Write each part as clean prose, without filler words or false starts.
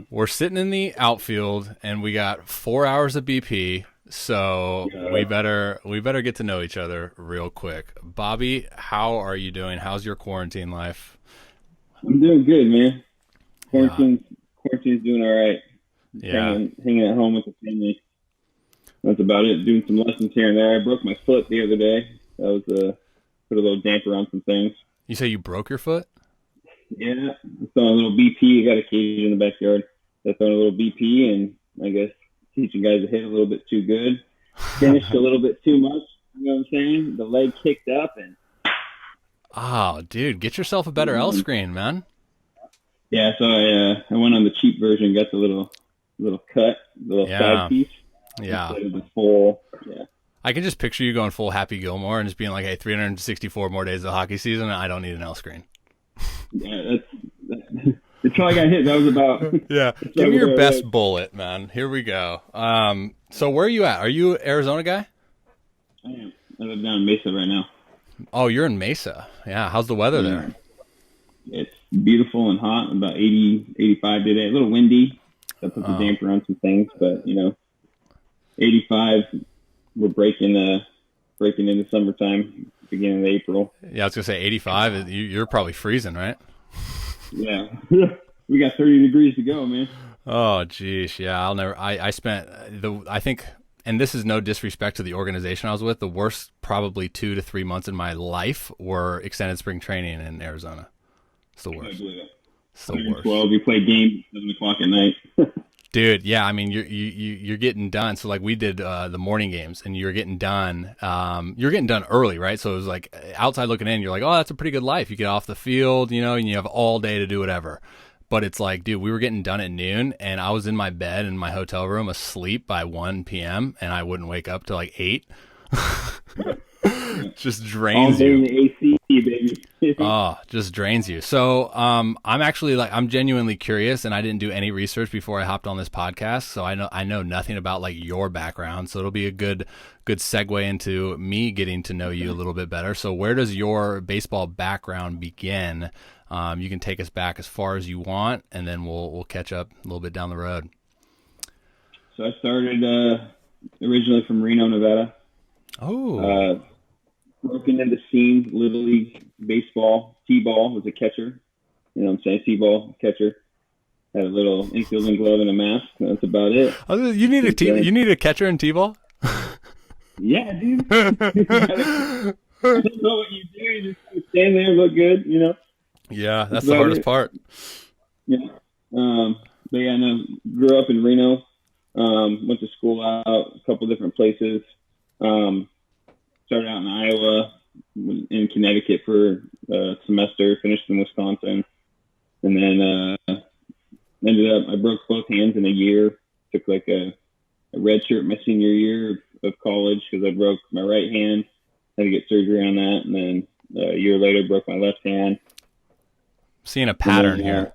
We're sitting in the outfield, and we got 4 hours of BP. So we better get to know each other real quick. Bobby, how are you doing? How's your quarantine life? I'm doing good, man. Yeah, Quarantine's doing all right. Just yeah. hanging at home with the family. That's about it. Doing some lessons here and there. I broke my foot the other day. That was put a little damper on some things. You say you broke your foot? Yeah, throwing a little BP. I got a cage in the backyard. I throwing a little BP, and I guess teaching guys to hit a little bit too good. Finished a little bit too much. You know what I'm saying? The leg kicked up, and Oh, dude, get yourself a better L screen, man. yeah. So I went on the cheap version, got the little cut, the little side Yeah, piece yeah. instead of the full. Yeah. I can just picture you going full Happy Gilmore and just being like, "Hey, 364 more days of hockey season, and I don't need an L screen." Yeah, that's all I got hit. That was about. Yeah, give me your best bullet, man. Here we go. So where are you at? Are you Arizona guy? I am. I live down in Mesa right now. Oh, you're in Mesa. Yeah, how's the weather Yeah. there? It's beautiful and hot. About 80, 85 today. A little windy. That puts a Oh, damper on some things, but 85. We're breaking into summertime, beginning of April. yeah, I was gonna say 85. You're probably freezing, right? Yeah, we got 30 degrees to go, man. Oh, geez, yeah. I'll never. I spent I think, and this is no disrespect to the organization I was with. The worst, probably 2 to 3 months in my life were extended spring training in Arizona. It's the I worst. believe it. It's the worst. 112. We play games at 7 o'clock at night. Dude, yeah, I mean you're getting done. So like we did the morning games, and you're getting done. You're getting done early, right? So it was like outside looking in, you're like, oh, that's a pretty good life. You get off the field, and you have all day to do whatever. But it's like, dude, we were getting done at noon, and I was in my bed in my hotel room asleep by 1 p.m. and I wouldn't wake up till like 8. Just All drains day in you. the AC, baby. Oh, just drains you. So, I'm actually like, I'm genuinely curious, and I didn't do any research before I hopped on this podcast, so I know nothing about like your background. So it'll be a good segue into me getting to know you a little bit better. So, where does your baseball background begin? You can take us back as far as you want, and then we'll catch up a little bit down the road. So I started originally from Reno, Nevada. Oh, Uh, Broken into scenes, Little League baseball. T-ball was a catcher. You know what I'm saying? T-ball catcher. Had a little infielding glove and a mask. That's about it. you need a Since then, you need a catcher in t-ball. yeah, dude. You gotta know what you do. You just gotta stand there, look good. Yeah, That's that's the about hardest it. part. Yeah. But yeah, no, grew up in Reno. Went to school out a couple different places. Um, Started out in Iowa, in Connecticut for a semester, finished in Wisconsin, and then ended up I broke both hands in a year. Took like a red shirt my senior year of college because I broke my right hand. Had to get surgery on that, and then a year later broke my left hand. Seeing a And pattern then here.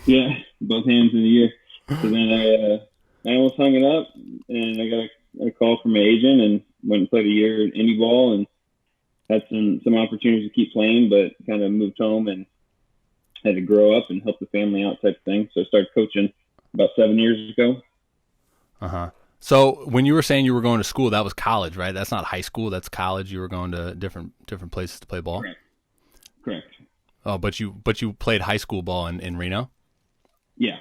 yeah, both hands in a year. So then I almost hung it up, and I got a call from my agent and went and played a year at indie ball and had some opportunities to keep playing, but kind of moved home and had to grow up and help the family out type thing. So I started coaching about 7 years ago. Uh-huh. So when you were saying you were going to school, that was college, right? That's not high school, that's college. You were going to different places to play ball. Correct. Correct. Oh, but you played high school ball in Reno? Yeah.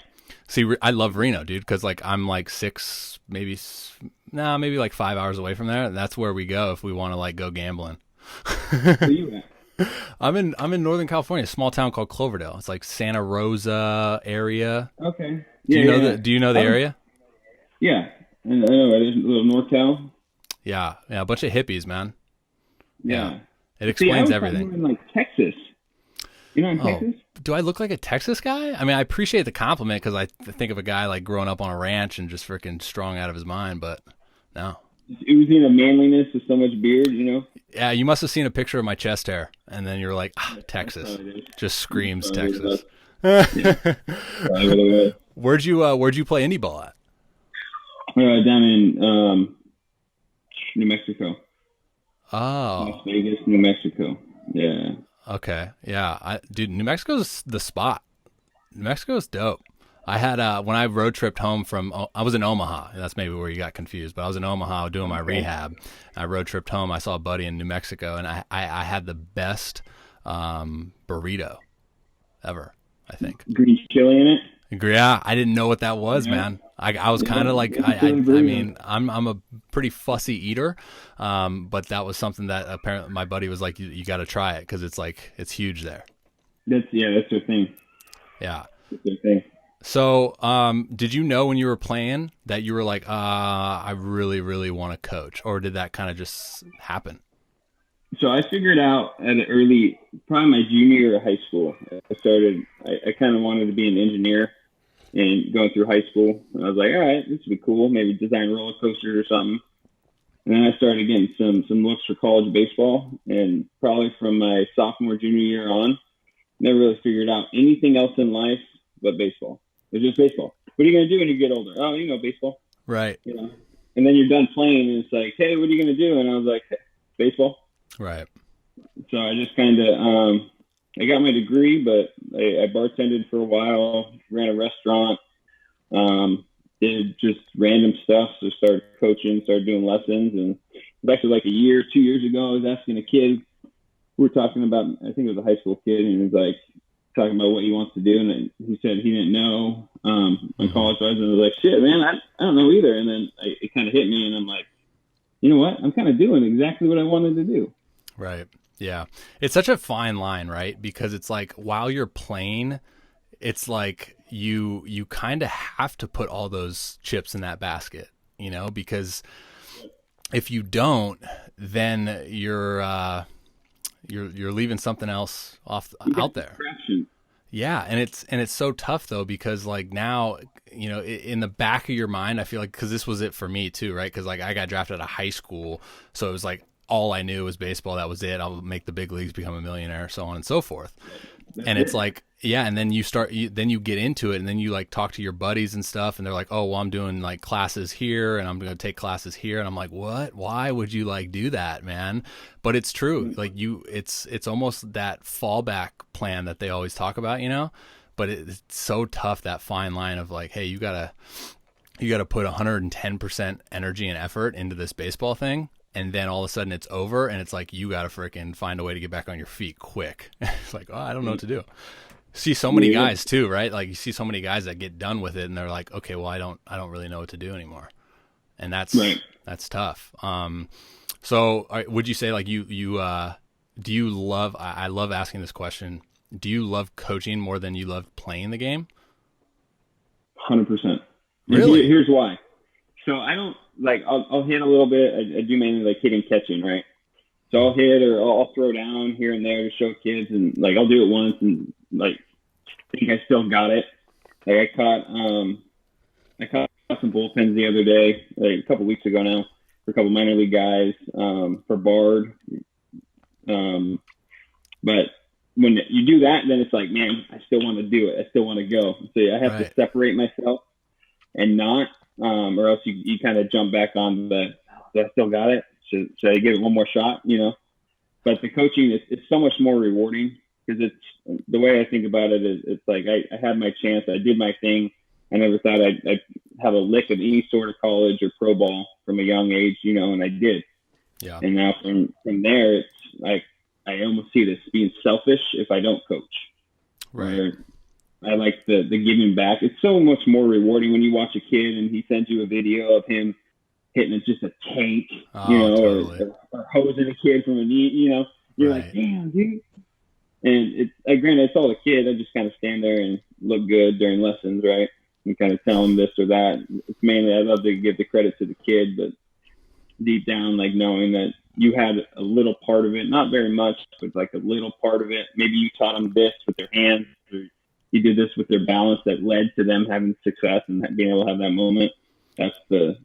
See, I love Reno, dude, because like I'm like maybe like 5 hours away from there. And that's where we go if we want to like go gambling. Where you at? I'm in Northern California, a small town called Cloverdale. It's like Santa Rosa area. Okay. Do Yeah, you know yeah, the yeah. Do you know the I was, area? yeah. I know, right? There's a little NorCal. Yeah, yeah, a bunch of hippies, man. Yeah, Yeah. it See, I explains was thought you everything. were in like Texas. You're not in Oh, Texas? do I look like a Texas guy? I mean, I appreciate the compliment because I think of a guy like growing up on a ranch and just freaking strong out of his mind, but no. It's oozing a manliness with so much beard. Yeah, you must have seen a picture of my chest hair, and then you're like, That's Texas. probably it. Just That's screams probably what it Texas. was. Yeah. Probably what it was. Where'd you play indie ball at? Down in New Mexico. Oh, Las Vegas, New Mexico. Yeah. okay. Yeah, dude, New Mexico's the spot. New Mexico's dope. I had when I road tripped home from I was in Omaha. That's maybe where you got confused, but I was in Omaha doing my rehab. I road tripped home. I saw a buddy in New Mexico, and I had the best burrito ever, I think. Green chili in it. Yeah, I didn't know what that was, Yeah. man. I was kind of like I mean I'm a pretty fussy eater, but that was something that apparently my buddy was like, you got to try it because it's like it's huge there. That's their thing. Yeah. That's their thing. So, did you know when you were playing that you were like, I really, really want to coach, or did that kind of just happen? So I figured out at an early, probably my junior year of high school, I kind of wanted to be an engineer and going through high school. And I was like, all right, this would be cool. Maybe design roller coasters or something. And then I started getting some looks for college baseball. And probably from my sophomore, junior year on, never really figured out anything else in life but baseball. It was just baseball. What are you going to do when you get older? Oh, baseball. Right. And then you're done playing and it's like, hey, what are you going to do? And I was like, baseball. Right. So I just kind of, I got my degree, but I bartended for a while, ran a restaurant, did just random stuff. So started coaching, started doing lessons. And actually like 2 years ago, I was asking a kid, we were talking about, I think it was a high school kid, and he was like talking about what he wants to do. And he said he didn't know on college wise. And I was like, shit, man, I don't know either. And then it kind of hit me and I'm like, you know what? I'm kind of doing exactly what I wanted to do. Right. Yeah. It's such a fine line, right? Because it's like while you're playing, it's like you kind of have to put all those chips in that basket, because if you don't, then you're leaving something else out there. Yeah, and it's so tough though, because like now, in the back of your mind, I feel like, because this was it for me too, right? Because like I got drafted out of high school, so it was like all I knew was baseball. That was it. I'll make the big leagues, become a millionaire, so on and so forth. And it's like, yeah, and then then you get into it, and then you like talk to your buddies and stuff, and they're like, oh, well, I'm doing like classes here, and I'm going to take classes here, and I'm like, what? Why would you like do that, man? But it's true. Like it's almost that fallback plan that they always talk about, But it's so tough, that fine line of like, hey, you gotta put 110% energy and effort into this baseball thing. And then all of a sudden it's over, and it's like you got to freaking find a way to get back on your feet quick. It's like, oh, I don't know what to do. See so many guys too, right? Like you see so many guys that get done with it, and they're like, okay, well, I don't really know what to do anymore, and that's tough. So would you say like you do you love? I love asking this question. Do you love coaching more than you love playing the game? 100%. Really? Here's why. So I don't like, I'll hit a little bit. I do mainly like hitting, catching, right? So I'll hit or I'll throw down here and there to show kids, and like I'll do it once and like I think I still got it. Like I caught some bullpens the other day, like a couple weeks ago now, for a couple minor league guys for Bard. But when you do that, then it's like, man, I still want to do it. I still want to go. So I have to separate myself and not. Or else you kind of jump back on I still got it. Should I give it one more shot? But the coaching is so much more rewarding, because it's the way I think about it is it's like I had my chance. I did my thing. I never thought I'd have a lick of any sort of college or pro ball from a young age, and I did. Yeah. And now from there, it's like I almost see it as being selfish if I don't coach. Right. I like the giving back. It's so much more rewarding when you watch a kid and he sends you a video of him hitting just a tank, totally. or hosing a kid from a knee, you're like, damn, dude. And granted, it's all the kid. I just kind of stand there and look good during lessons, right? And kind of tell him this or that. It's mainly, I love to give the credit to the kid, but deep down, like knowing that you had a little part of it, not very much, but like a little part of it. Maybe you taught them this with their hands, or you did this with their balance that led to them having success and being able to have that moment. That's the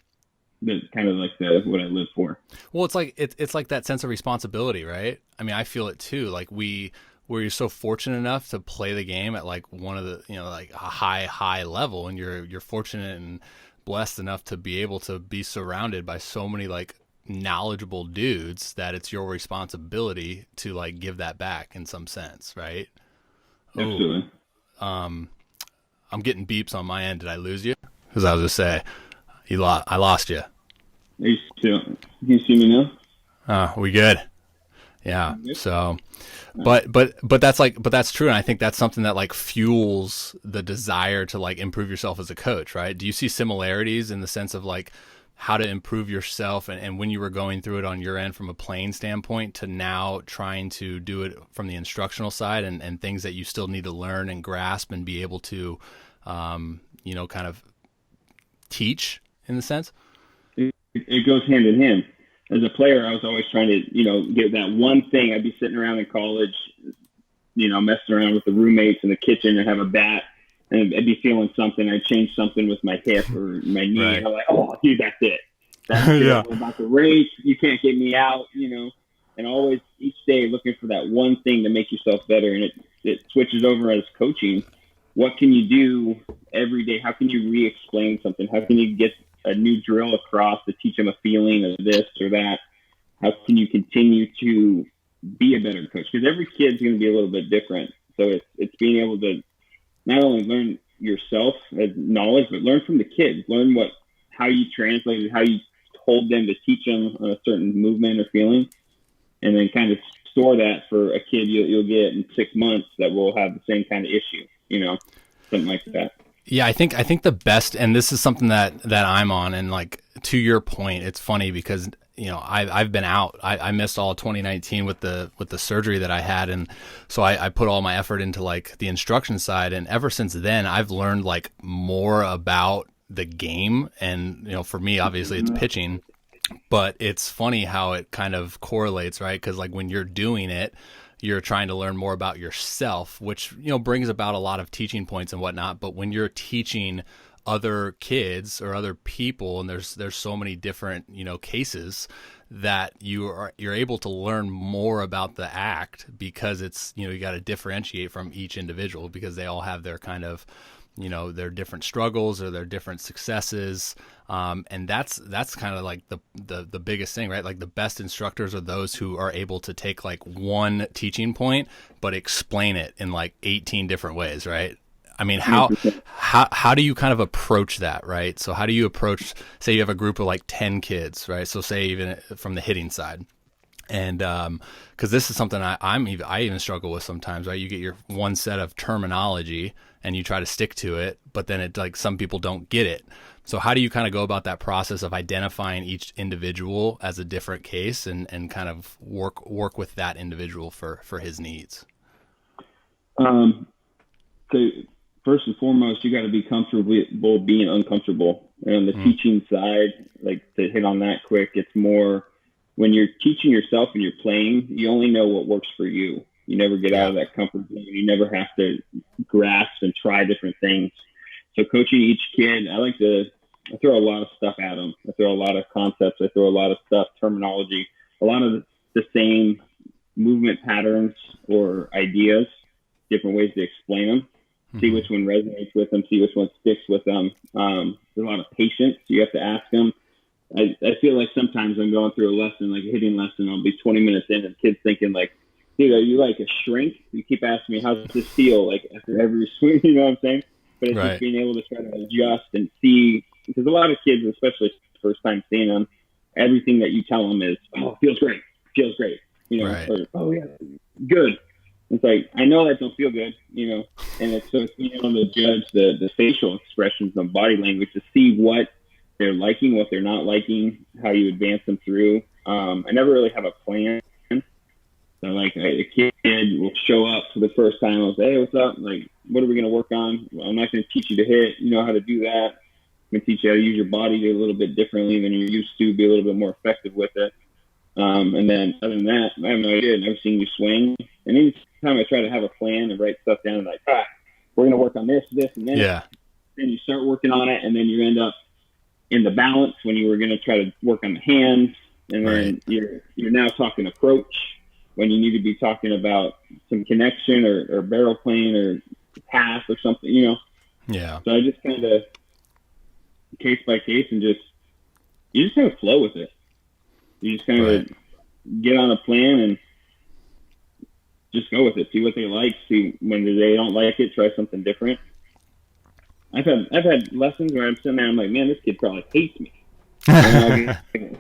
kind of like what I live for. Well, it's like that sense of responsibility, right? I mean, I feel it too. Like we're so fortunate enough to play the game at like one of the, like a high level, and you're fortunate and blessed enough to be able to be surrounded by so many like knowledgeable dudes that it's your responsibility to like give that back in some sense, right? Absolutely. I'm getting beeps on my end. Did I lose you? Because I was just say, I lost you. Can you see me now? We good? Yeah. So, but that's true, and I think that's something that like fuels the desire to like improve yourself as a coach, right? Do you see similarities in the sense of like how to improve yourself, and when you were going through it on your end from a playing standpoint to now trying to do it from the instructional side, and things that you still need to learn and grasp and be able to, kind of teach in the sense? It goes hand in hand. As a player, I was always trying to, get that one thing. I'd be sitting around in college, messing around with the roommates in the kitchen and have a bat, and I'd be feeling something. I'd change something with my hip or my knee. Right. And I'm like, oh, dude, that's it. That's it. Yeah. We're about to race. You can't get me out, and always each day looking for that one thing to make yourself better. And it switches over as coaching. What can you do every day? How can you re-explain something? How can you get a new drill across to teach them a feeling of this or that? How can you continue to be a better coach? Because every kid's going to be a little bit different. So it's being able to not only learn yourself as knowledge, but learn from the kids. Learn how you translated, how you told them to teach them a certain movement or feeling, and then kind of store that for a kid you'll get in 6 months that will have the same kind of issue, something like that. Yeah, I think the best, and this is something that I'm on, and like to your point, it's funny because I've been out. I missed all of 2019 with the surgery that I had, and so I put all my effort into like the instruction side, and ever since then I've learned like more about the game, and for me obviously it's pitching, but it's funny how it kind of correlates, right? Because like when you're doing it, you're trying to learn more about yourself, which, brings about a lot of teaching points and whatnot. But when you're teaching other kids or other people, and there's so many different, cases, that you're able to learn more about the act, because it's, you got to differentiate from each individual, because they all have their kind of, their different struggles or their different successes. And that's kind of like the biggest thing, right? Like the best instructors are those who are able to take like one teaching point, but explain it in like 18 different ways, right? I mean, how do you kind of approach that, right? So how do you approach, say you have a group of like 10 kids, right? So say even from the hitting side. And because this is something I even struggle with sometimes, right? You get your one set of terminology and you try to stick to it, but then it like some people don't get it. So how do you kind of go about that process of identifying each individual as a different case, and kind of work with that individual for his needs? So first and foremost, you got to be comfortable being uncomfortable. And on the teaching side, like to hit on that quick, it's more when you're teaching yourself and you're playing, you only know what works for you. You never get out of that comfort zone. You never have to grasp and try different things. So coaching each kid, I throw a lot of stuff at them. I throw a lot of concepts. I throw a lot of stuff, terminology, a lot of the same movement patterns or ideas, different ways to explain them, see which one resonates with them, see which one sticks with them. There's a lot of patience. You have to ask them. I feel like sometimes I'm going through a lesson, like a hitting lesson, I'll be 20 minutes in and the kid's thinking like, dude, are you like a shrink? You keep asking me, how's this feel like after every swing, you know what I'm saying? But it's just being able to try to adjust and see, because a lot of kids, especially first time seeing them, everything that you tell them is, oh, it feels great, or, oh yeah, good. It's like, I know that don't feel good, and it's being able to judge the facial expressions and body language to see what they're liking, what they're not liking, how you advance them through. I never really have a plan. So like a kid will show up for the first time. I'll say, hey, what's up? Like, what are we going to work on? Well, I'm not going to teach you to hit. You know how to do that. I'm going to teach you how to use your body a little bit differently than you're used to, be a little bit more effective with it. And then other than that, I have no idea. I've never seen you swing. And anytime I try to have a plan and write stuff down, like, we're going to work on this, and this. Yeah. Then you start working on it, and then you end up in the balance when you were going to try to work on the hands. And then you're now talking approach when you need to be talking about some connection or barrel plane or pass or something, Yeah. So I just kind of case by case and you just kind of flow with it. You just kind of get on a plan and just go with it. See what they like. See when they don't like it, try something different. I've had lessons where I'm sitting there, I'm like, man, this kid probably hates me. And I'm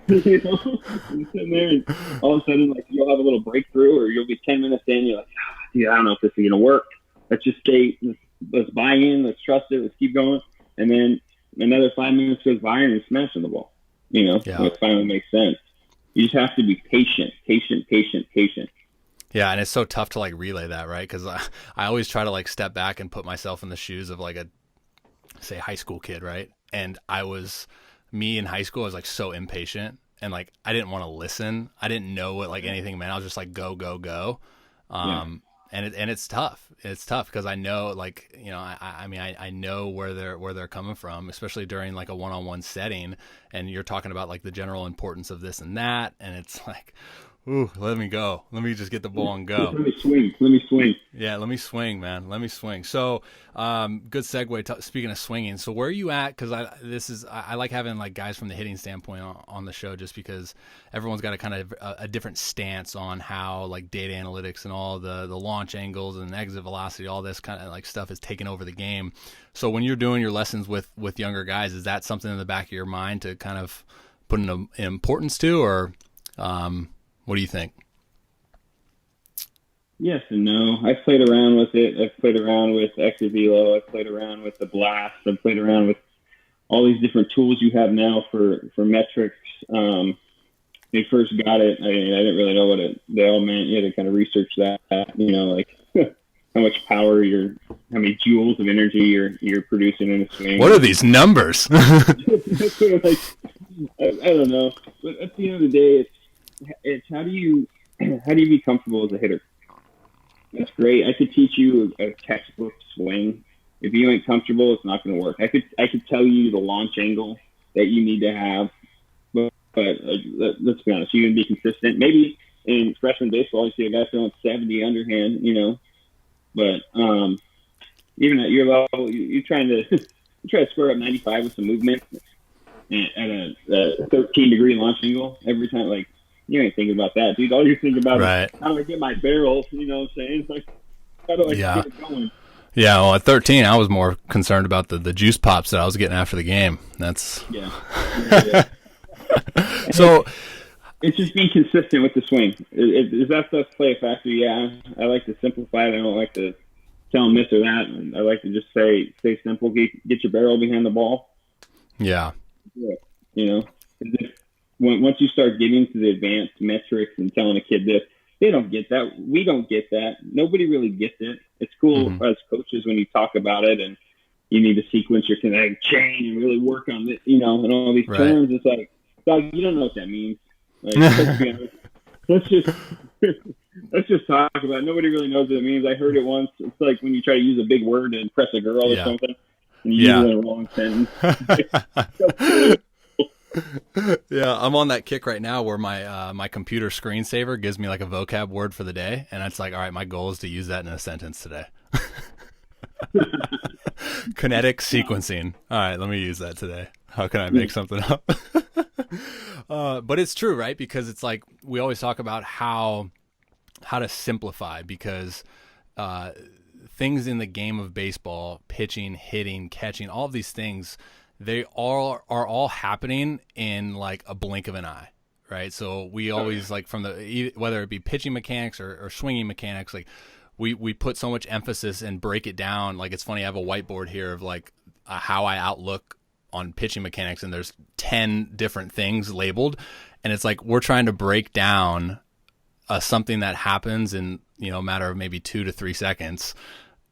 sitting there, and all of a sudden, like, you'll have a little breakthrough, or you'll be 10 minutes in, you're like, dude, I don't know if this is gonna work. Let's just stay. Let's buy in. Let's trust it. Let's keep going. And then another 5 minutes goes by, and you're smashing the ball. It finally makes sense. You just have to be patient. Yeah, and it's so tough to like relay that, right? Because I always try to like step back and put myself in the shoes of like a, say, high school kid, right? And me in high school, I was like so impatient, and like I didn't want to listen. I didn't know what like anything meant. I was just like go. And it's tough. It's tough because I know, like, I know where they're coming from, especially during like a one-on-one setting, and you're talking about like the general importance of this and that, and it's like, ooh, let me go. Let me just get the ball and go. Let me swing. Yeah, let me swing, man. Let me swing. So, good segue. Speaking of swinging, so where are you at? Because I like having like guys from the hitting standpoint on the show, just because everyone's got a kind of a different stance on how like data analytics and all the launch angles and exit velocity, all this kind of like stuff is taking over the game. So when you're doing your lessons with younger guys, is that something in the back of your mind to kind of put an importance to, or what do you think? Yes and no. I've played around with it. I've played around with exit velo. I've played around with the blast. I've played around with all these different tools you have now for metrics. When we first got it, I didn't really know what they all meant. You had to kind of research that, like how much power how many joules of energy you're producing in a swing. What are these numbers? Like, I don't know. But at the end of the day, it's how do you be comfortable as a hitter? That's great. I could teach you a textbook swing. If you ain't comfortable, it's not going to work. I could tell you the launch angle that you need to have, but let's be honest. You can be consistent. Maybe in freshman baseball, you see a guy throwing 70 underhand, but even at your level, you're trying to square up 95 with some movement at a 13-degree launch angle every time. Like, you ain't thinking about that, dude. All you're thinking about is how do I get my barrel, you know what I'm saying? It's like, how do I get it going? Yeah, well, at 13, I was more concerned about the juice pops that I was getting after the game. That's So it's just being consistent with the swing. Is that stuff play a factor? Yeah, I like to simplify it. I don't like to tell them this or that. I like to just say simple. Get your barrel behind the ball. Yeah. Once you start getting to the advanced metrics and telling a kid this, they don't get that. We don't get that. Nobody really gets it. It's cool as coaches when you talk about it and you need to sequence your kinetic chain and really work on it, and all these terms. It's like, dog, you don't know what that means. Like, let's just talk about it. Nobody really knows what it means. I heard it once. It's like when you try to use a big word to impress a girl or something, and you use it in a wrong sentence. Yeah, I'm on that kick right now where my computer screensaver gives me like a vocab word for the day, and it's like, all right, my goal is to use that in a sentence today. Kinetic sequencing. All right, let me use that today. How can I make something up? But it's true, right? Because it's like we always talk about how to simplify, because things in the game of baseball, pitching, hitting, catching, all of these things, they are all happening in like a blink of an eye, right? So we always like whether it be pitching mechanics or swinging mechanics, like we put so much emphasis and break it down. Like, it's funny, I have a whiteboard here of like how I outlook on pitching mechanics, and there's 10 different things labeled, and it's like we're trying to break down something that happens in a matter of maybe 2 to 3 seconds,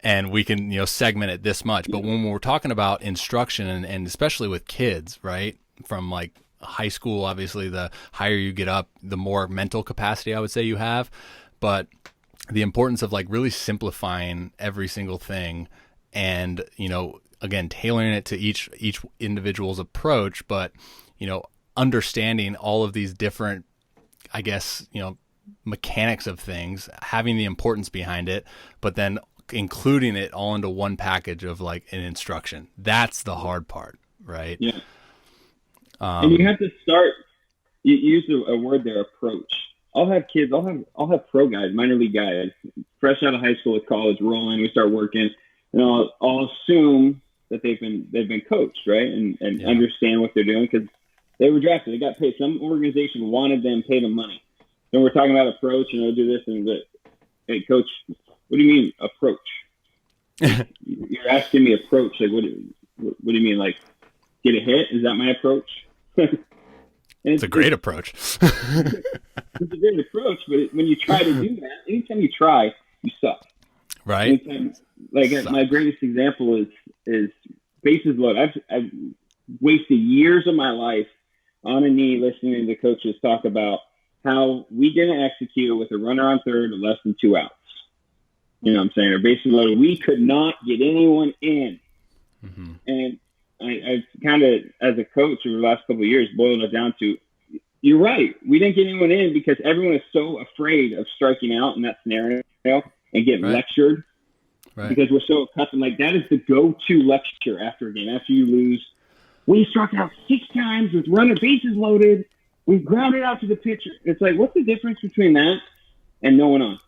and we can segment it this much. But when we're talking about instruction, and especially with kids, right, from like high school, obviously the higher you get up, the more mental capacity I would say you have, but the importance of like really simplifying every single thing, and again, tailoring it to each individual's approach, but understanding all of these different, I guess, mechanics of things, having the importance behind it, but then including it all into one package of like an instruction. That's the hard part, right? Yeah. And you have to start. You use a word there, approach. I'll have kids. I'll have pro guys, minor league guys, fresh out of high school or college, rolling. We start working, and I'll assume that they've been coached, right, and Yeah. understand what they're doing because they were drafted. They got paid. Some organization wanted them, paid them money. Then we're talking about approach, and they'll do this and that. Hey, coach, what do you mean approach? You're asking me approach. Like, what do you mean? Like, get a hit? Is that my approach? It's a great approach. It's a great approach, but when you try to do that, anytime you try, you suck. Right. Anytime, like my greatest example is bases loaded. I've wasted years of my life on a knee listening to coaches talk about how we didn't execute with a runner on third or less than 2 outs. You know what I'm saying? Or bases loaded. We could not get anyone in. Mm-hmm. And I kind of, as a coach over the last couple of years, boiled it down to, you're right. We didn't get anyone in because everyone is so afraid of striking out in that scenario and getting lectured. Right. Because we're so accustomed. Like, that is the go-to lecture after a game, after you lose. We struck out 6 times with runner bases loaded. We grounded out to the pitcher. It's like, what's the difference between that and no one on?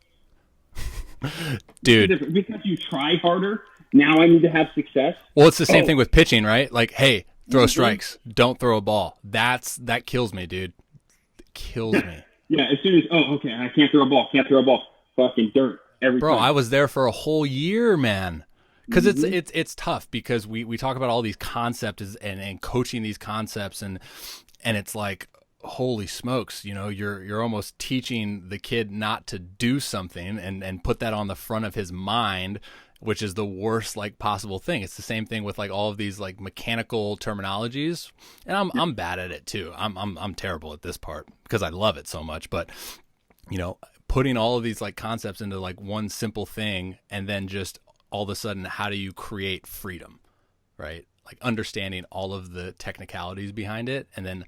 Dude. Because you try harder, now I need to have success. Well, it's the same thing with pitching, right? Like, hey, throw strikes. Don't throw a ball. That kills me, dude. It kills me. Yeah, as soon as, okay, I can't throw a ball. Fucking dirt. Every Bro, time. I was there for a whole year, man. Because it's tough because we talk about all these concepts and coaching these concepts and it's like, holy smokes, you know, you're almost teaching the kid not to do something and put that on the front of his mind, which is the worst like possible thing. It's the same thing with like all of these like mechanical terminologies, and I'm bad at it too. I'm terrible at this part because I love it so much. But you know, putting all of these like concepts into like one simple thing, and then just all of a sudden, how do you create freedom, right? Like understanding all of the technicalities behind it, and then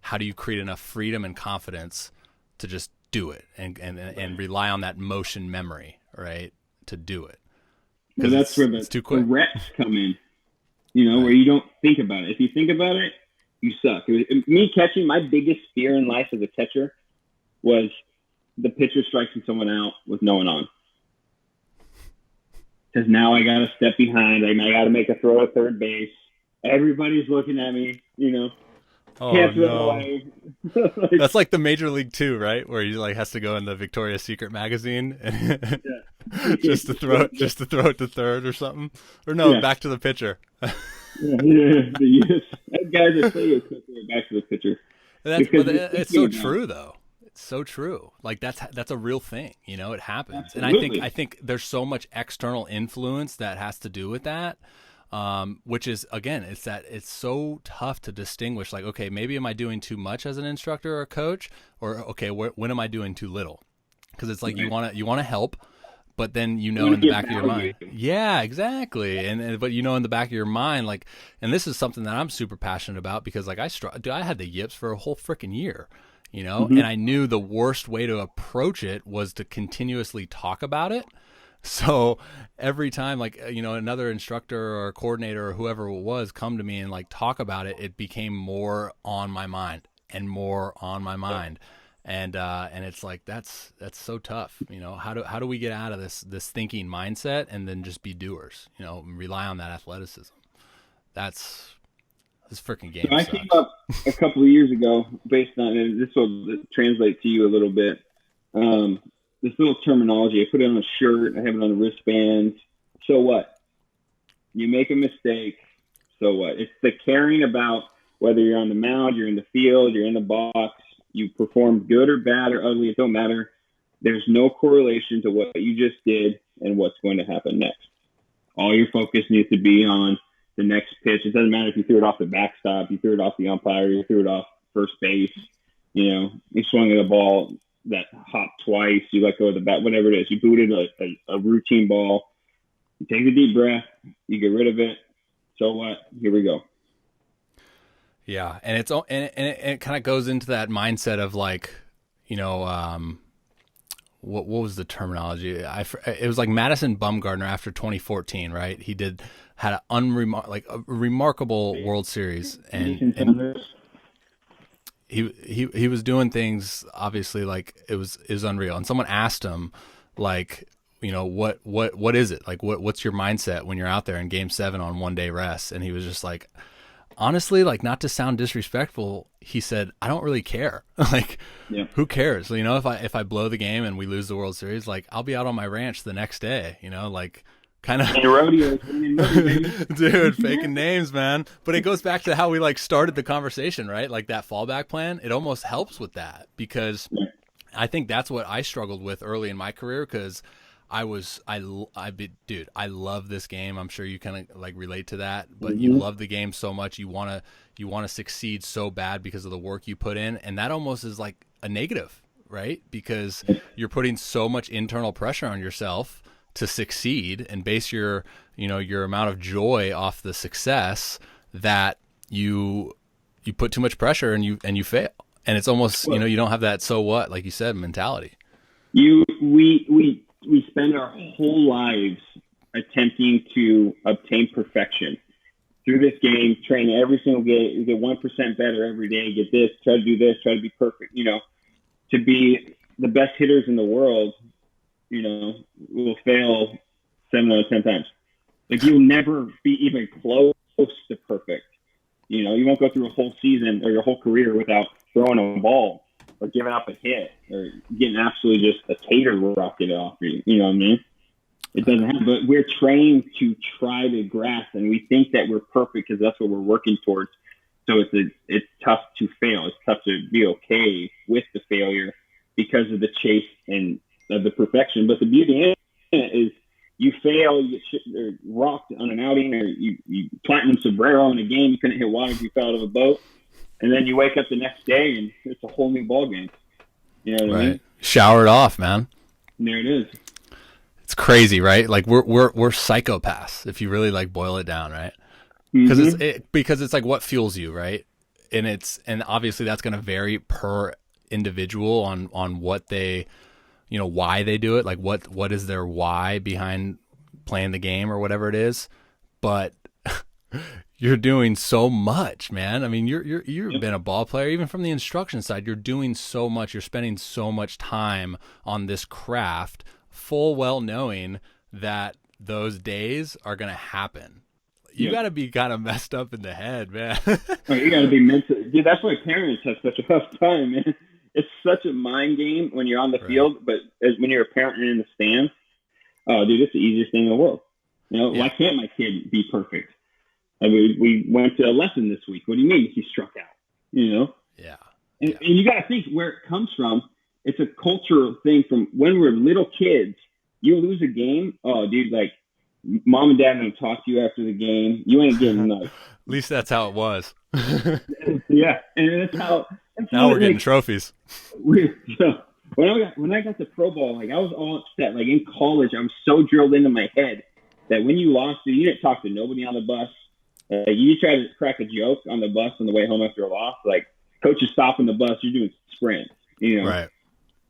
how do you create enough freedom and confidence to just do it and rely on that motion memory, right, to do it. So that's where the reps come in, you know, where you don't think about it. If you think about it, you suck. Me catching, my biggest fear in life as a catcher was the pitcher striking someone out with no one on. Because now I got to step behind. I got to make a throw at third base. Everybody's looking at me, you know. Oh, no. That's like the Major League 2, right? Where he like has to go in the Victoria's Secret magazine and just to throw it to third or something. Or no, back to the pitcher. Yes. That guys are players back to the pitcher. It's so true though. It's so true. Like that's a real thing, you know, it happens. Absolutely. And I think there's so much external influence that has to do with that. Which is, again, it's so tough to distinguish, like, okay, maybe am I doing too much as an instructor or a coach, or okay, when am I doing too little? Because it's like you want to help, but then in the back of your mind, yeah, exactly, but in the back of your mind, like, and this is something that I'm super passionate about because like I had the yips for a whole freaking year, you know, and I knew the worst way to approach it was to continuously talk about it. So every time, like, you know, another instructor or coordinator or whoever it was come to me and like talk about it, it became more on my mind and more on my mind. And it's like, that's so tough. You know, how do we get out of this thinking mindset and then just be doers, you know, and rely on that athleticism? This freaking game. So I came up a couple of years ago based on, and this will translate to you a little bit. This little terminology, I put it on a shirt, I have it on a wristband. So what? You make a mistake, so what? It's the caring about whether you're on the mound, you're in the field, you're in the box, you perform good or bad or ugly, it don't matter. There's no correlation to what you just did and what's going to happen next. All your focus needs to be on the next pitch. It doesn't matter if you threw it off the backstop, you threw it off the umpire, you threw it off first base, you know, you swung at a ball that hopped twice, you let go of the bat, whatever it is, you booted a routine ball, you take a deep breath, you get rid of it. So what? Here we go. Yeah, and it kind of goes into that mindset of like, you know, what was the terminology? It was like Madison Bumgarner after 2014, right? He had a remarkable World Series, and he was doing things obviously like it was unreal. And someone asked him like, what is it? Like, what's your mindset when you're out there in game 7 on 1-day rest? And he was just like, honestly, like, not to sound disrespectful, he said, I don't really care. Like, who cares? So, if I blow the game and we lose the World Series, like, I'll be out on my ranch the next day, like, kind of dude, faking names, man. But it goes back to how we like started the conversation, right? Like that fallback plan, it almost helps with that, because I think that's what I struggled with early in my career, because dude, I love this game. I'm sure you kind of like relate to that, but you love the game so much. You want to succeed so bad because of the work you put in. And that almost is like a negative, right? Because you're putting so much internal pressure on yourself to succeed and base your amount of joy off the success, that you put too much pressure and you fail. And it's almost, you don't have that, so what, like you said, mentality. We spend our whole lives attempting to obtain perfection through this game, train every single day, get 1% better every day, get this, try to do this, try to be perfect, to be the best hitters in the world. Will fail 7 out of 10 times. Like, you'll never be even close to perfect. You won't go through a whole season or your whole career without throwing a ball or giving up a hit or getting absolutely just a tater rocket off you. You know what I mean? It doesn't happen, but we're trained to try to grasp, and we think that we're perfect because that's what we're working towards. So it's tough to fail. It's tough to be okay with the failure because of the chase and of the perfection. But the beauty in it is you fail, you get rocked on an outing, or you platinum sombrero in a game, you couldn't hit water if you fell out of a boat, and then you wake up the next day and it's a whole new ball game. You know what I mean? Showered off, man. There it is. It's crazy, right? Like we're psychopaths if you really like boil it down, right? Because it's like what fuels you, right? And obviously that's going to vary per individual on what they, why they do it, like what is their why behind playing the game or whatever it is. But you're doing so much, man. I mean, you've been a ball player, even from the instruction side. You're doing so much. You're spending so much time on this craft, full well knowing that those days are going to happen. You got to be kind of messed up in the head, man. You got to be mental. Dude, that's why parents have such a tough time, man. It's such a mind game when you're on the field, but when you're a parent and in the stands, oh, dude, it's the easiest thing in the world. Why can't my kid be perfect? I mean, we went to a lesson this week. What do you mean he struck out? Yeah. And you got to think where it comes from. It's a cultural thing from when we're little kids. You lose a game, oh, dude, like, mom and dad don't talk to you after the game. You ain't getting nuts. At least that's how it was. Yeah, and that's how. Now we're getting trophies. When I got to pro ball, like I was all upset. Like in college, I was so drilled into my head that when you lost, you didn't talk to nobody on the bus. You try to crack a joke on the bus on the way home after a loss. Like coach is stopping the bus, you're doing sprints. Right.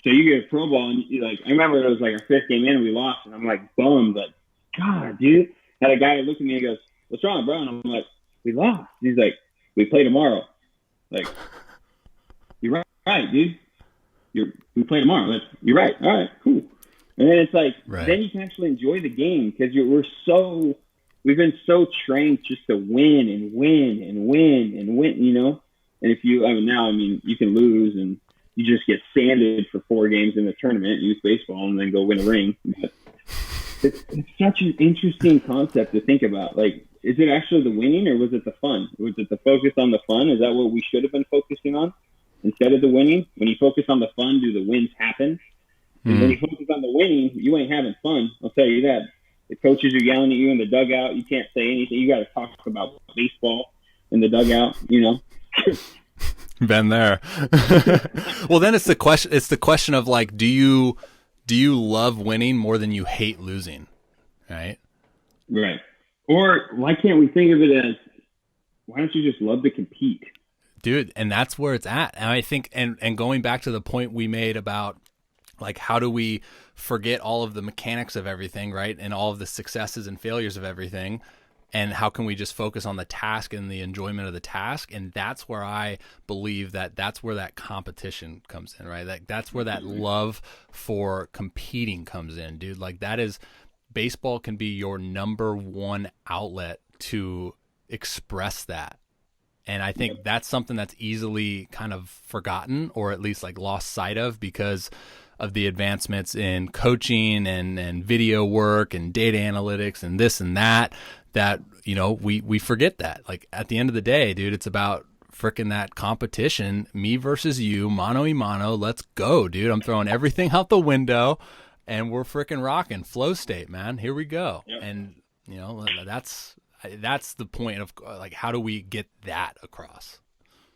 So you get a pro ball, and you like. I remember it was like our 5th game in, and we lost, and I'm like bummed, like. God, dude. Had a guy look at me and goes, "What's wrong, bro?" And I'm like, "We lost." He's like, "We play tomorrow." Like, you're right, dude. We play tomorrow. Like, you're right. All right, cool. And then it's like, then you can actually enjoy the game because we've been so trained just to win and win and win and win, And if you, you can lose and you just get sanded for 4 games in the tournament, youth baseball, and then go win a ring. But it's such an interesting concept to think about. Like, is it actually the winning or was it the fun? Was it the focus on the fun? Is that what we should have been focusing on instead of the winning? When you focus on the fun, do the wins happen? And when you focus on the winning, you ain't having fun. I'll tell you that. The coaches are yelling at you in the dugout. You can't say anything. You got to talk about baseball in the dugout, Been there. Well, then it's the question. It's the question of like, do you love winning more than you hate losing? Right. Right. Or why can't we think of it as, why don't you just love to compete? Dude, and that's where it's at. And I think, and going back to the point we made about like, how do we forget all of the mechanics of everything, right? And all of the successes and failures of everything and how can we just focus on the task and the enjoyment of the task. And that's where I believe that's where that competition comes in, right? That's where that love for competing comes in, dude. Like that is, baseball can be your number one outlet to express that. And I think that's something that's easily kind of forgotten, or at least like lost sight of, because of the advancements in coaching and video work and data analytics and this and that, we forget that. Like at the end of the day, dude, it's about frickin' that competition, me versus you, mano a mano. Let's go, dude. I'm throwing everything out the window and we're frickin' rocking. Flow state, man. Here we go. Yep. And that's the point of like, how do we get that across?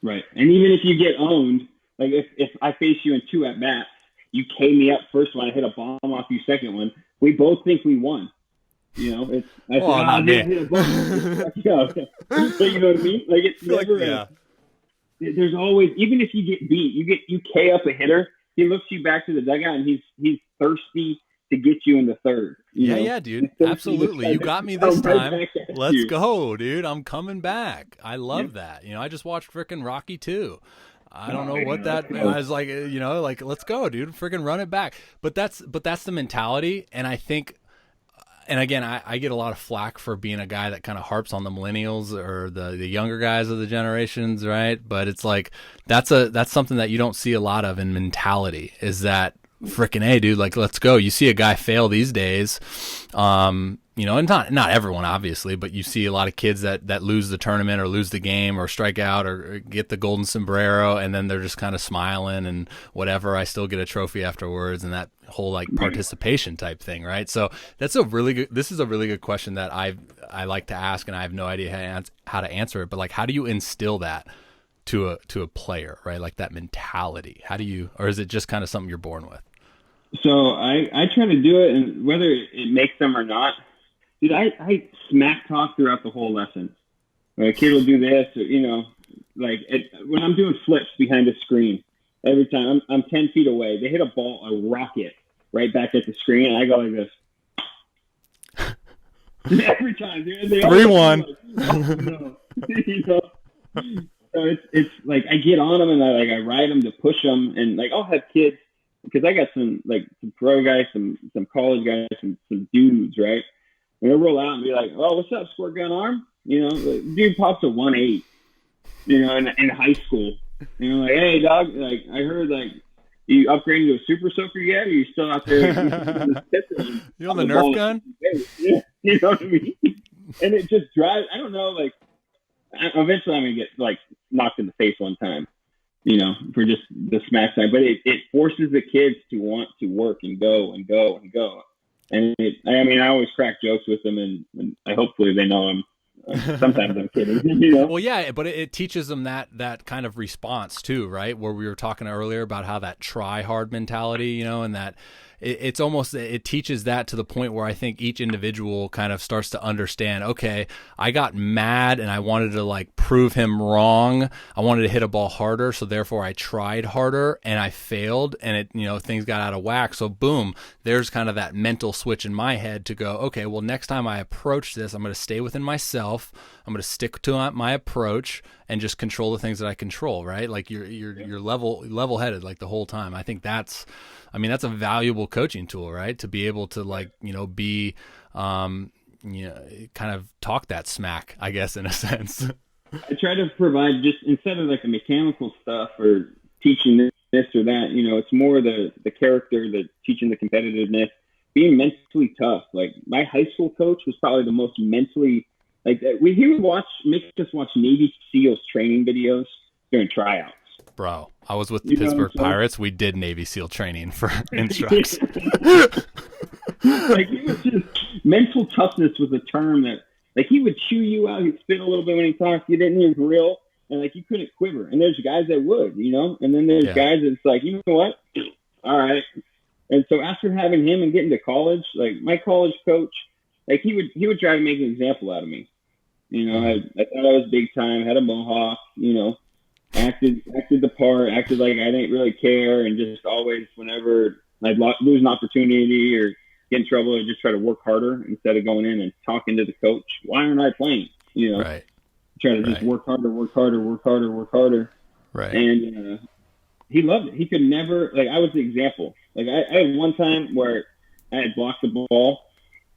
Right. And even if you get owned, like if I face you in 2 at bats, you K me up first one, I hit a bomb off you second one, we both think we won. You know, not me. You know what I mean? Like it's never there's always, even if you get beat, you K up a hitter, he looks you back to the dugout and he's thirsty to get you in the third. Yeah, dude. Absolutely. You got me this time. Let's go, dude. I'm coming back. I love that. You know, I just watched freaking Rocky 2. I don't know what that I was like, like, let's go, dude. Freaking run it back. But that's the mentality. And I think, and again, I get a lot of flack for being a guy that kind of harps on the millennials or the younger guys of the generations, right? But it's like that's something that you don't see a lot of in mentality, is that freaking A, dude, like, let's go. You see a guy fail these days, and not everyone, obviously, but you see a lot of kids that lose the tournament or lose the game or strike out or get the golden sombrero, and then they're just kind of smiling and whatever. I still get a trophy afterwards, and that whole like participation type thing, right? So this is a really good question that I like to ask, and I have no idea how to answer it. But like, how do you instill that to a player, right? Like that mentality. How do you, or is it just kind of something you're born with? So I try to do it, and whether it makes them or not, dude, I smack talk throughout the whole lesson. Like, a kid will do this, or, when I'm doing flips behind a screen, every time I'm 10 feet away, they hit a rocket right back at the screen, and I go like this. Every time, dude. 3-1. So it's like I get on them and I ride them to push them, and like I'll have kids, because I got some pro guys, some college guys, some dudes, right? And they'll roll out and be like, "Oh, what's up, squirt gun arm?" Dude pops a 1.8, in high school. Like, "Hey, dog, like I heard like you upgraded to a super soaker yet? Or are you still out there?" You on the Nerf gun? Yeah, you know what I mean? And it just drives. I don't know, like eventually I'm gonna get like knocked in the face one time, for just the smack side. But it forces the kids to want to work and go and go and go. And I always crack jokes with them, and hopefully they know I'm. Sometimes I'm kidding, Well, yeah, but it teaches them that kind of response too, right? Where we were talking earlier about how that try hard mentality, and that it's almost, it teaches that to the point where I think each individual kind of starts to understand, okay, I got mad and I wanted to like prove him wrong. I wanted to hit a ball harder. So therefore I tried harder and I failed, and things got out of whack. So boom, there's kind of that mental switch in my head to go, okay, well, next time I approach this, I'm going to stay within myself. I'm going to stick to my approach and just control the things that I control, right? Like you're level-headed like the whole time. I think that's a valuable coaching tool, right? To be able to be, kind of talk that smack, I guess, in a sense. I try to provide, just instead of like the mechanical stuff or teaching this or that, it's more the character, the teaching the competitiveness, being mentally tough. Like my high school coach was probably the most mentally, he would make us watch Navy SEALs training videos during tryouts. Bro, I was with the Pittsburgh Pirates. We did Navy SEAL training for instructs. He was just, mental toughness was a term that, he would chew you out. He'd spit a little bit when he talked. You didn't even grill, and you couldn't quiver. And there's guys that would, and then there's guys that's like, you know what? All right. And so after having him and getting to college, my college coach, he would try to make an example out of me. I thought I was big time, had a mohawk, acted the part, acted like I didn't really care, and just always, whenever I'd lose an opportunity or get in trouble or just try to work harder instead of going in and talking to the coach. Why aren't I playing? You know, right. Try to just work harder. Right. And he loved it. He could never, like, I was the example. Like, I had one time where I had blocked the ball,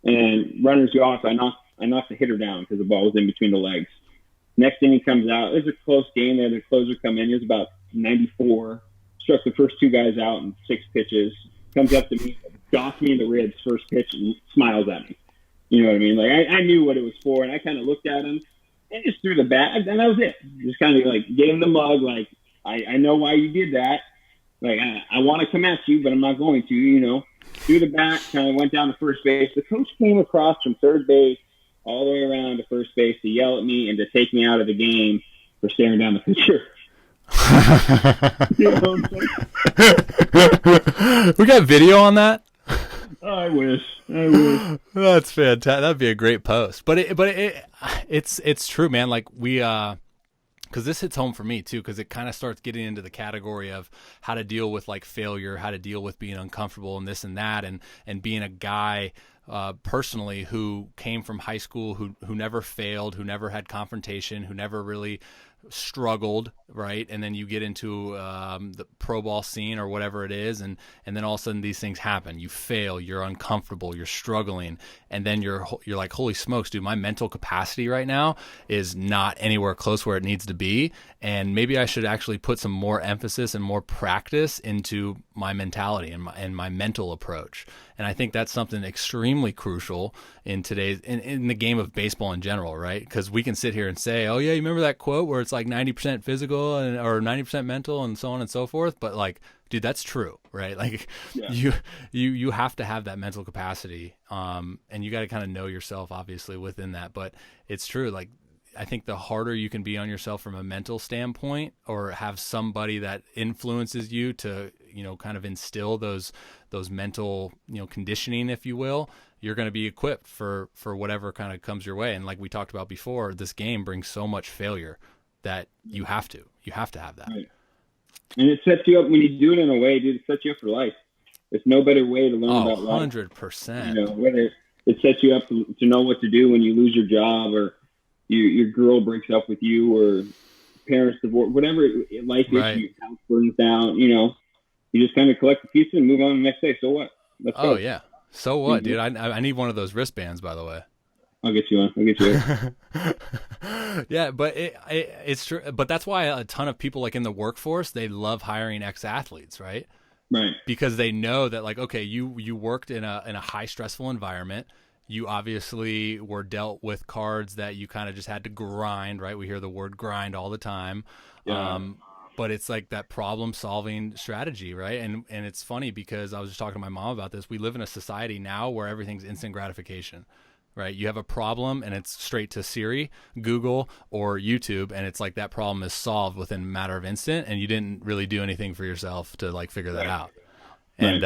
and runners go off. I knocked the hitter down because the ball was in between the legs. Next inning comes out. It was a close game there. The closer come in. He was about 94. Struck the first two guys out in 6 pitches. Comes up to me, dots me in the ribs first pitch, and smiles at me. You know what I mean? Like, I knew what it was for, and I kind of looked at him and just threw the bat, and that was it. Just kind of like gave him the mug, like, I know why you did that. Like, I want to come at you, but I'm not going to, you know. Threw the bat, kind of went down to first base. The coach came across from third base all the way around to first base to yell at me and to take me out of the game for staring down the pitcher. You know what I'm saying? We got video on that? Oh, I wish. That's fantastic. That'd be a great post. But it's true, man. Like, we because this hits home for me too, because it kind of starts getting into the category of how to deal with like failure, how to deal with being uncomfortable and this and that, and being a guy personally who came from high school, who never failed, who never had confrontation, who never really struggled, right? And then you get into the pro ball scene or whatever it is, and then all of a sudden these things happen. You fail, you're uncomfortable, you're struggling, and then you're like, holy smokes, dude, my mental capacity right now is not anywhere close where it needs to be, and maybe I should actually put some more emphasis and more practice into my mentality and my mental approach. And I think that's something extremely crucial in today's in the game of baseball in general, right? Because we can sit here and say, oh yeah, you remember that quote where it's like 90% physical or 90% mental and so on and so forth, but like, dude, that's true, right? Like, you have to have that mental capacity, and you got to kind of know yourself obviously within that. But it's true, like, I think the harder you can be on yourself from a mental standpoint, or have somebody that influences you to, you know, kind of instill those mental, you know, conditioning, if you will, you're going to be equipped for whatever kind of comes your way. And like we talked about before, this game brings so much failure that you have to have that. Right. And it sets you up when you do it in a way, dude. It sets you up for life. There's no better way to learn about life. 100%. You know, whether it sets you up to know what to do when you lose your job, or your girl breaks up with you, or parents divorce, whatever life issue, house burns down, you know, you just kind of collect the pieces and move on the next day. So what? Let's go. Oh yeah. So what, dude? I need one of those wristbands, by the way. I'll get you one. Yeah, but it's true. But that's why a ton of people, like in the workforce, they love hiring ex-athletes, right? Right. Because they know that, like, okay, you worked in a high stressful environment. You obviously were dealt with cards that you kind of just had to grind, right? We hear the word grind all the time. Yeah. But it's like that problem-solving strategy, right? And it's funny because I was just talking to my mom about this. We live in a society now where everything's instant gratification, right? You have a problem and it's straight to Siri, Google, or YouTube, and it's like that problem is solved within a matter of instant, and you didn't really do anything for yourself to like figure that out. And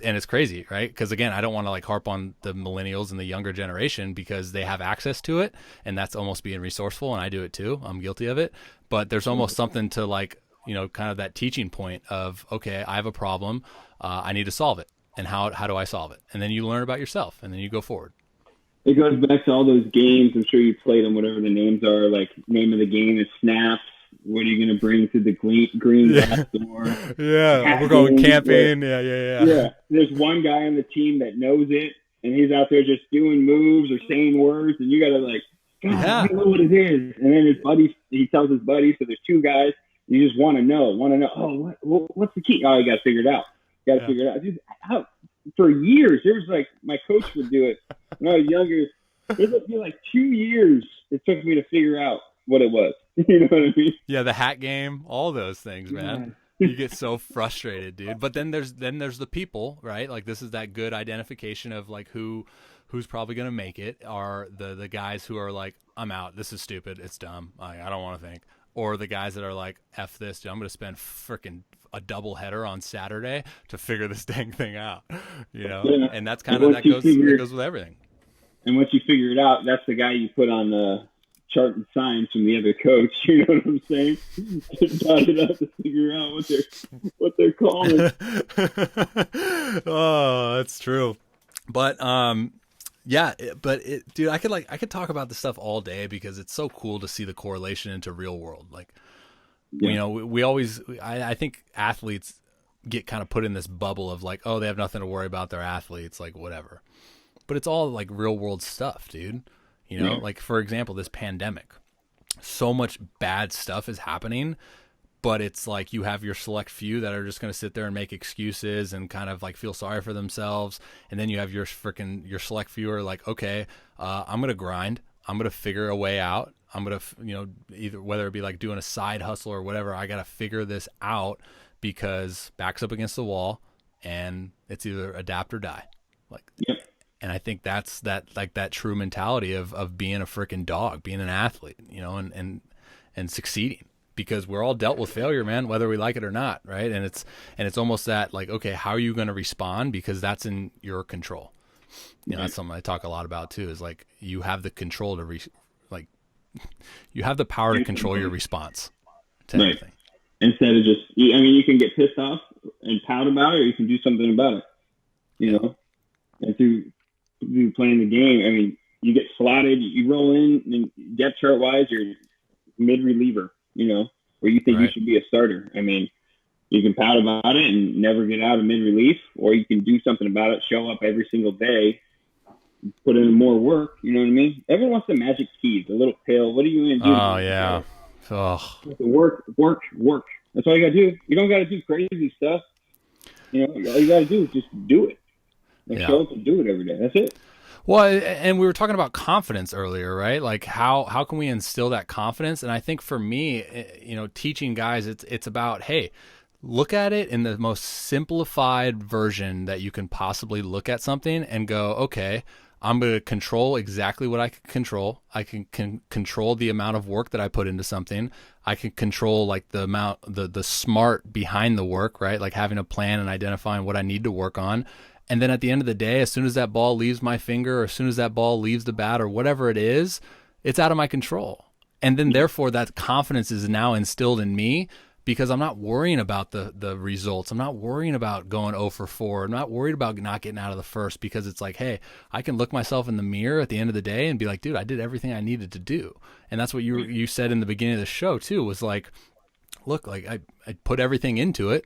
it's crazy, right? Because again, I don't want to like harp on the millennials and the younger generation because they have access to it, and that's almost being resourceful, and I do it too. I'm guilty of it. But there's almost something to like, you know, kind of that teaching point of, okay, I have a problem, I need to solve it, and how do I solve it? And then you learn about yourself, and then you go forward. It goes back to all those games. I'm sure you played them, whatever the names are. Like, name of the game is Snaps. What are you going to bring to the green glass door? Yeah, we're going camping. Yeah. There's one guy on the team that knows it, and he's out there just doing moves or saying words, and you got to like, God, I don't know what it is. And then his buddy, he tells his buddy, so there's two guys, you just want to know. Oh, what's the key? Oh, you got to figure it out. Figure it out. Dude, for years, there was like, my coach would do it when I was younger. It would be like 2 years it took me to figure out what it was. You know what I mean? Yeah, the hat game, all those things, man. You get so frustrated, dude. But then there's the people, right? Like, this is that good identification of like who's probably gonna make it are the guys who are like, I'm out. This is stupid. It's dumb. I don't want to think. Or the guys that are like, F this, dude. I'm gonna spend freaking a double header on Saturday to figure this dang thing out. You know, and that's kind of that goes with everything. And once you figure it out, that's the guy you put on the chart and signs from the other coach. You know what I'm saying? To dot it up to figure out what they're calling. Oh, that's true. But yeah, dude, I could talk about this stuff all day because it's so cool to see the correlation into real world. Like, Yeah. you know, we always, I think athletes get kind of put in this bubble of like, oh, they have nothing to worry about, their athletes, like whatever. But it's all like real world stuff, dude. You know, like for example, this pandemic, so much bad stuff is happening, but it's like you have your select few that are just going to sit there and make excuses and kind of like feel sorry for themselves. And then you have your select few are like, okay, I'm going to grind. I'm going to figure a way out. I'm going to, you know, either whether it be like doing a side hustle or whatever, I got to figure this out because back's up against the wall and it's either adapt or die. Like, Yep. and I think that's that true mentality of being a freaking dog, being an athlete, you know, and succeeding, because we're all dealt with failure, man, whether we like it or not. Right. And it's almost that like, okay, how are you going to respond? Because that's in your control. You know, that's something I talk a lot about too, is like, you have the control to you have the power to control your response to anything. Instead of just, I mean, you can get pissed off and pout about it, or you can do something about it, you know, and through playing the game, I mean, you get slotted, you roll in, and depth chart wise, you're mid reliever, you know, where you think you should be a starter. I mean, you can pout about it and never get out of mid relief, or you can do something about it, show up every single day, put in more work. You know what I mean? Everyone wants the magic keys, the little pill. What are you going to do? Oh yeah. Oh. Work. That's all you got to do. You don't got to do crazy stuff. You know, all you got to do is just do it. And show up and do it every day. That's it. Well, and we were talking about confidence earlier, right? Like how can we instill that confidence? And I think for me, you know, teaching guys, it's about, hey, look at it in the most simplified version that you can possibly look at something and go, okay, I'm going to control exactly what I can control. I can control the amount of work that I put into something. I can control like the amount, the smart behind the work, right? Like having a plan and identifying what I need to work on. And then at the end of the day, as soon as that ball leaves my finger, or as soon as that ball leaves the bat, or whatever it is, it's out of my control. And then therefore that confidence is now instilled in me, because I'm not worrying about the results. I'm not worrying about going 0 for 4. I'm not worried about not getting out of the first, because it's like, hey, I can look myself in the mirror at the end of the day and be like, dude, I did everything I needed to do. And that's what you said in the beginning of the show too, was like, look, like I put everything into it.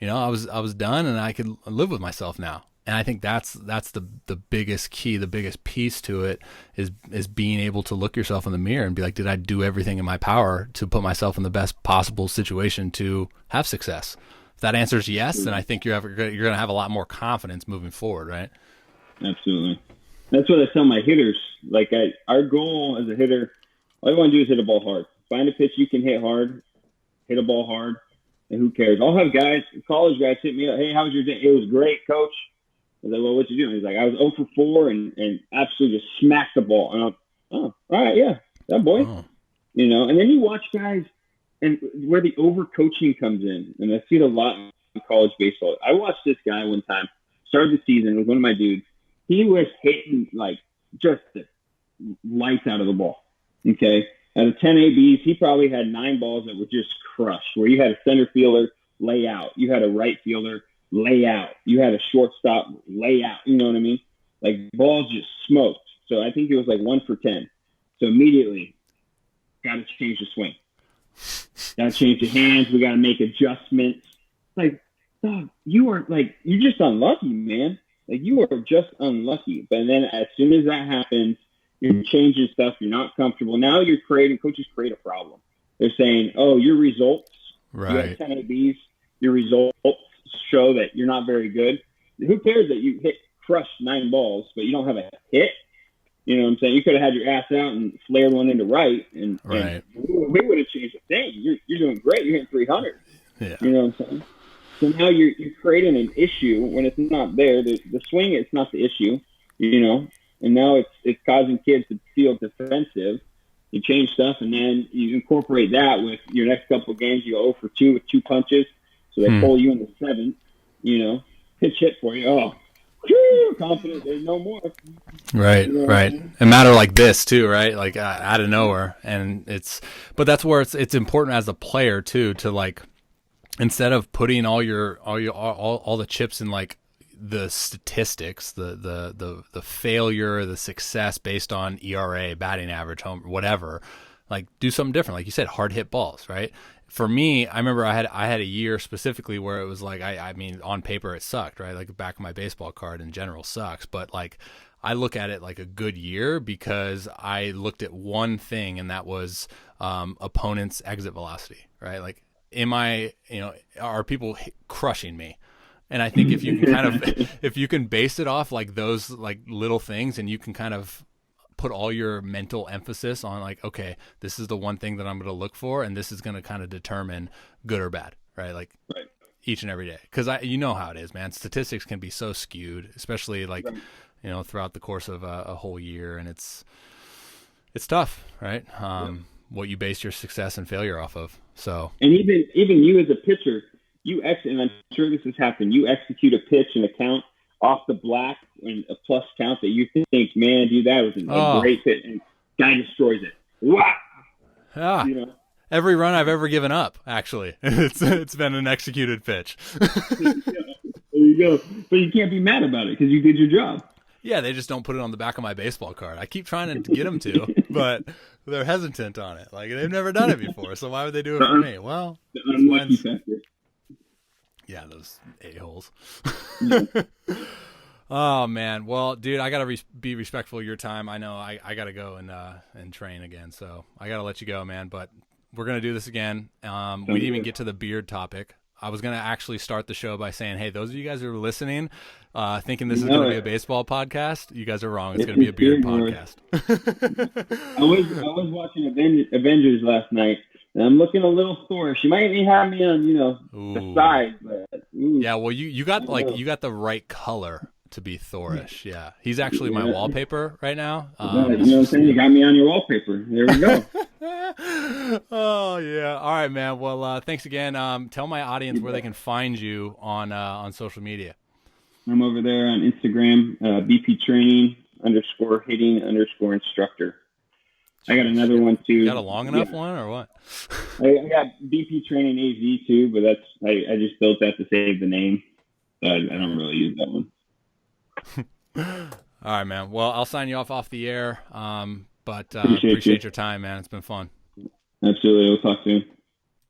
You know, I was done, and I could live with myself now. And I think that's the biggest key, the biggest piece to it is being able to look yourself in the mirror and be like, did I do everything in my power to put myself in the best possible situation to have success? If that answer is yes, then I think you're going to have a lot more confidence moving forward, right? Absolutely. That's what I tell my hitters. Like our goal as a hitter, all you want to do is hit a ball hard. Find a pitch you can hit hard, hit a ball hard, and who cares? I'll have guys, college guys, hit me up. Hey, how was your day? It was great, coach. I was like, well, what you doing? He's like, I was 0 for 4 and absolutely just smacked the ball. And I'm, oh, all right, yeah, that boy. Oh. You know, and then you watch guys and where the overcoaching comes in. And I see it a lot in college baseball. I watched this guy one time, started the season with one of my dudes. He was hitting like just the lights out of the ball. Okay. Out of 10 ABs, he probably had 9 balls that were just crushed, where you had a center fielder lay out. You had a right fielder lay out. You had a shortstop lay out. You know what I mean? Like balls just smoked. So I think it was like 1 for 10. So immediately, got to change the swing. Got to change the hands. We got to make adjustments. Like, dog, you are like, you're just unlucky, man. Like you are just unlucky. But then as soon as that happens, you're changing stuff. You're not comfortable. Now you're creating, coaches create a problem. They're saying, oh, your results, right. You have 10 ABs, your results show that you're not very good. Who cares that you crushed 9 balls, but you don't have a hit? You know what I'm saying? You could have had your ass out and flared one into right, and we would have changed the thing. You're doing great. You're hitting 300. Yeah. You know what I'm saying? So now you're creating an issue when it's not there. The swing, it's not the issue, you know. And now it's causing kids to feel defensive. You change stuff, and then you incorporate that with your next couple of games. You go 0 for 2 with 2 punches. So they pull you in the 7th, you know, pitch hit for you. Oh, whew, confident. There's no more. Right, you know right. A matter like this too, right? Like out of nowhere, and but that's where it's important as a player too to like, instead of putting all the chips in like the statistics, the failure, the success based on ERA, batting average, home, whatever. Like, do something different. Like you said, hard hit balls, right? For me, I remember I had a year specifically where it was like, I mean, on paper it sucked, right? Like the back of my baseball card in general sucks, but like I look at it like a good year because I looked at one thing, and that was opponent's exit velocity, right? Like, are people crushing me? And I think if you can kind of, if you can base it off like those like little things, and you can kind of put all your mental emphasis on like, okay, this is the one thing that I'm going to look for, and this is going to kind of determine good or bad, right? Like each and every day. Cause you know how it is, man. Statistics can be so skewed, especially like, throughout the course of a whole year. And it's tough, right? What you base your success and failure off of. So, and even you as a pitcher, and I'm sure this has happened, you execute a pitch and a count off the black and a plus count that you think, man, dude, that was a great pitch, and guy destroys it. Wow. Yeah. Every run I've ever given up, actually, it's been an executed pitch. There you go. But you can't be mad about it because you did your job. Yeah, they just don't put it on the back of my baseball card. I keep trying to get them to, but they're hesitant on it. Like, they've never done it before, so why would they do it for me? Well, the unlucky factor. Yeah, those a-holes. Yeah. Oh, man. Well, dude, I got to be respectful of your time. I know I got to go and train again, so I got to let you go, man. But we're going to do this again. We didn't even get to the beard topic. I was going to actually start the show by saying, hey, those of you guys who are listening, thinking this is going to be a baseball podcast, you guys are wrong. It's going to be a beard podcast. I was watching Avengers last night, and I'm looking a little Thorish. You might have me on, the side, but yeah. Well, you got the right color to be Thorish. Yeah, he's actually my wallpaper right now. You know what I'm saying? You got me on your wallpaper. There we go. Oh yeah. All right, man. Well, thanks again. Tell my audience where they can find you on social media. I'm over there on Instagram, BP Training _hitting_instructor. I got another one too. You got a long enough one or what? I got BP Training AZ too, but I just built that to save the name. So I don't really use that one. All right, man. Well, I'll sign you off the air. But appreciate your time, man. It's been fun. Absolutely. We'll talk soon.